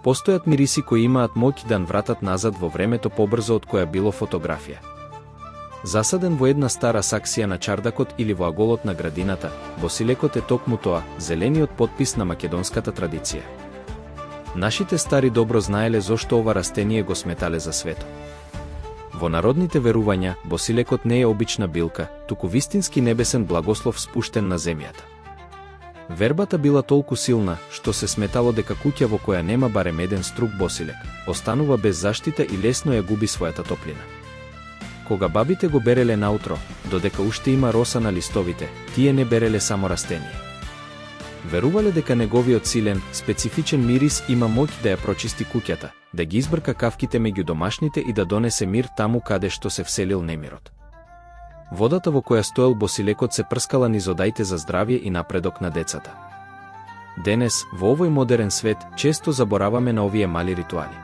Постојат мириси кои имаат моќ да вратат назад во времето побрзо од која било фотографија. Засаден во една стара саксија на чардакот или во аголот на градината, босилекот е токму тоа, зелениот потпис на македонската традиција. Нашите стари добро знаеле зошто ова растение го сметале за свето. Во народните верувања, босилекот не е обична билка, туку вистински небесен благослов спуштен на земјата. Вербата била толку силна, што се сметало дека куќа во која нема барем еден струк босилек, останува без заштита и лесно ја губи својата топлина. Кога бабите го береле наутро, додека уште има роса на листовите, тие не береле само растение. Верувале дека неговиот силен, специфичен мирис има моќ да ја прочисти куќата, да ги избрка кавките меѓу домашните и да донесе мир таму каде што се вселил немирот. Водата во која стоел босилекот се прскала низ одаите за здравје и напредок на децата. Денес, во овој модерен свет, често забораваме на овие мали ритуали.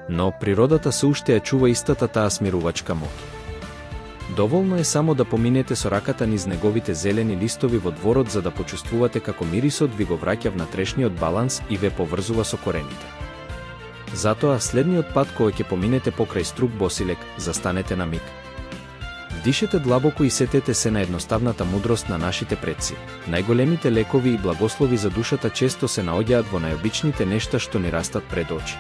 Но природата се уште ја чува истата таа смирувачка моќ. Доволно е само да поминете со раката низ неговите зелени листови во дворот за да почувствувате како мирисот ви го враќа внатрешниот баланс и ве поврзува со корените. Затоа, следниот пат кога ќе поминете покрај струк босилек, застанете на миг. Вдишете длабоко и сетете се на едноставната мудрост на нашите предци. Најголемите лекови и благослови за душата често се наоѓаат во најобичните нешта што ни растат пред очи.